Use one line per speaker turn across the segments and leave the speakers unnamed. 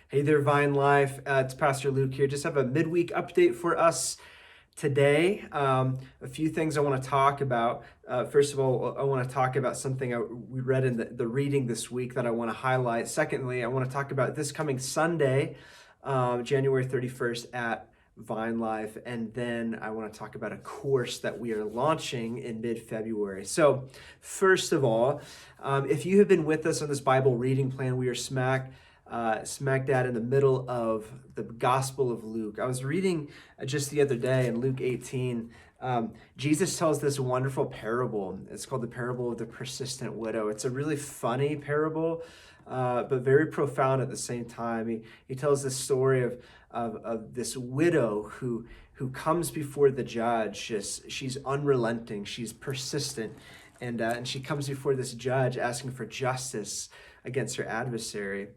Hey there, Vine Life. It's Pastor Luke here. Just have a midweek update for us today. A few things I want to talk about. First of all, I want to talk about something we read in the reading this week that I want to highlight. Secondly, I want to talk about this coming Sunday, January 31st at Vine Life. And then I want to talk about a course that we are launching in mid-February. So first of all, if you have been with us on this Bible reading plan, we are smack dab in the middle of the Gospel of Luke. I was reading just the other day in Luke 18. Jesus tells this wonderful parable. It's called the parable of the persistent widow. It's a really funny parable, but very profound at the same time. He tells this story of this widow who comes before the judge. She's unrelenting. She's persistent. And she comes before this judge asking for justice against her adversary.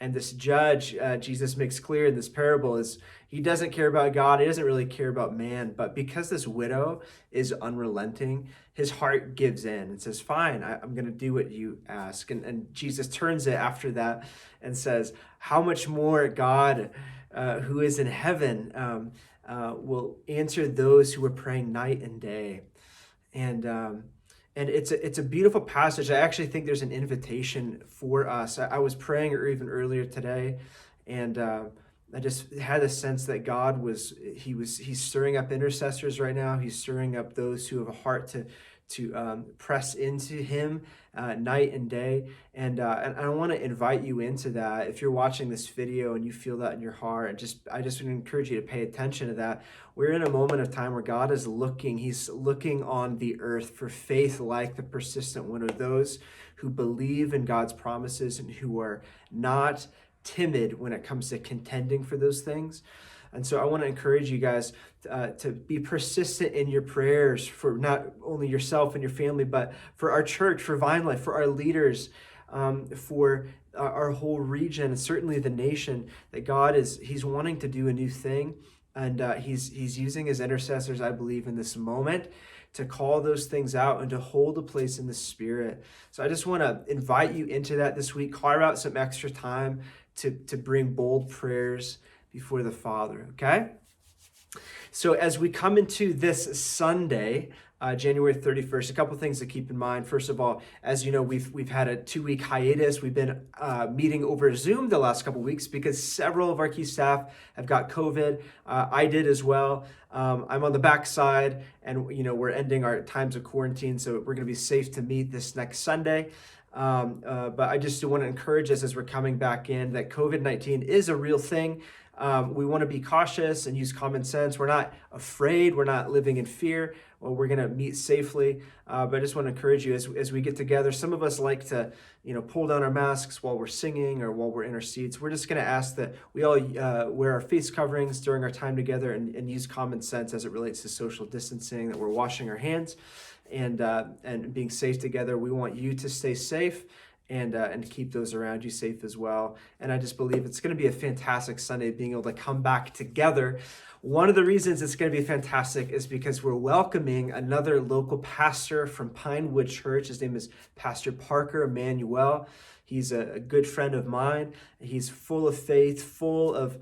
And this judge, Jesus makes clear in this parable, is he doesn't care about God. He doesn't really care about man. But because this widow is unrelenting, his heart gives in and says, fine, I'm going to do what you ask. And Jesus turns it after that and says, how much more God, who is in heaven, will answer those who are praying night and day. And it's a beautiful passage. I actually think there's an invitation for us. I was praying even earlier today, and I just had a sense that God he's stirring up intercessors right now. He's stirring up those who have a heart to press into him night and day. And I want to invite you into that. If you're watching this video and you feel that in your heart, I just would encourage you to pay attention to that. We're in a moment of time where God is he's looking on the earth for faith like the persistent widow, those who believe in God's promises and who are not timid when it comes to contending for those things. And so I want to encourage you guys to be persistent in your prayers for not only yourself and your family, but for our church, for Vine Life, for our leaders, for our whole region, and certainly the nation, that he's wanting to do a new thing. And he's using his intercessors, I believe, in this moment to call those things out and to hold a place in the Spirit. So I just want to invite you into that this week. Carve out some extra time to bring bold prayers before the Father, okay? So as we come into this Sunday, January 31st, a couple things to keep in mind. First of all, as you know, we've had a 2-week hiatus. We've been meeting over Zoom the last couple weeks because several of our key staff have got COVID. I did as well. I'm on the backside, and we're ending our times of quarantine, so we're going to be safe to meet this next Sunday. But I just want to encourage us as we're coming back in that COVID-19 is a real thing. We want to be cautious and use common sense. We're not afraid. We're not living in fear. Well, we're going to meet safely. But I just want to encourage you as we get together. Some of us like to, pull down our masks while we're singing or while we're in our seats. We're just going to ask that we all wear our face coverings during our time together and use common sense as it relates to social distancing, that we're washing our hands and being safe together. We want you to stay safe and keep those around you safe as well. And I just believe it's going to be a fantastic Sunday, being able to come back together. One of the reasons it's going to be fantastic is because we're welcoming another local pastor from Pinewood Church. His name is Pastor Parker Emmanuel. He's a good friend of mine. He's full of faith, full of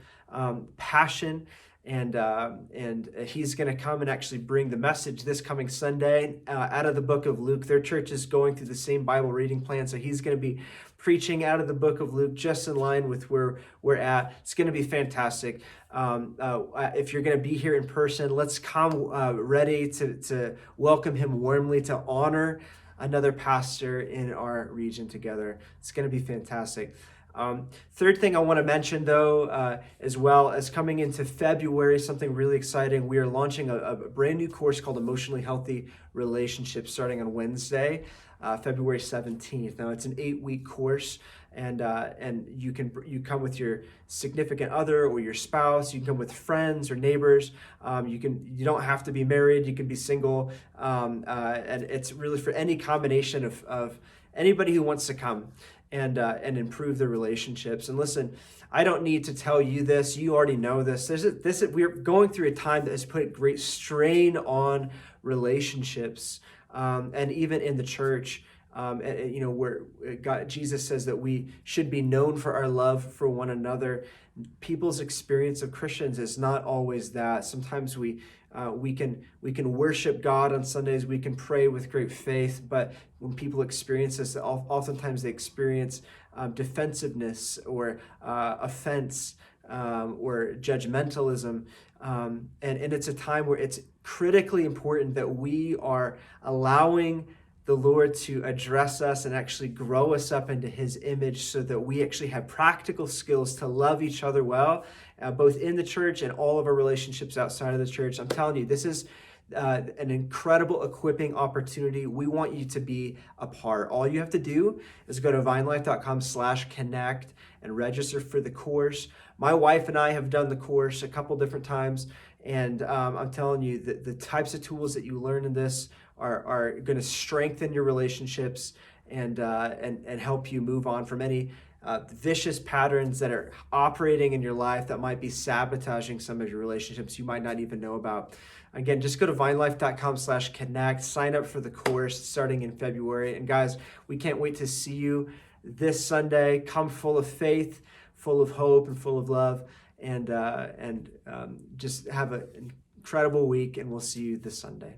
passion. And he's going to come and actually bring the message this coming Sunday out of the book of Luke. Their church is going through the same Bible reading plan, so he's going to be preaching out of the book of Luke, just in line with where we're at. It's going to be fantastic. If you're going to be here in person, let's come ready to welcome him warmly, to honor another pastor in our region together. It's going to be fantastic. Third thing I want to mention, though, as well as coming into February, something really exciting. We are launching a brand new course called Emotionally Healthy Relationships starting on Wednesday, February 17th. Now, it's an 8-week course, and you come with your significant other or your spouse. You can come with friends or neighbors. You don't have to be married. You can be single, and it's really for any combination of anybody who wants to come and improve their relationships. And listen, I don't need to tell you this. You already know this. We're going through a time that has put great strain on relationships, and even in the church. where Jesus says that we should be known for our love for one another. People's experience of Christians is not always that. Sometimes we can worship God on Sundays, we can pray with great faith, but when people experience this, oftentimes they experience defensiveness or offense or judgmentalism. And it's a time where it's critically important that we are allowing the Lord to address us and actually grow us up into his image so that we actually have practical skills to love each other well, both in the church and all of our relationships outside of the church. I'm telling you, this is an incredible equipping opportunity. We want you to be a part. All you have to do is go to vinelife.com/connect and register for the course. My wife and I have done the course a couple different times, and I'm telling you that the types of tools that you learn in this are going to strengthen your relationships and help you move on from any vicious patterns that are operating in your life that might be sabotaging some of your relationships you might not even know about. Again, just go to vinelife.com/connect, sign up for the course starting in February. And guys, we can't wait to see you this Sunday. Come full of faith, full of hope, and full of love, and just have an incredible week, and we'll see you this Sunday.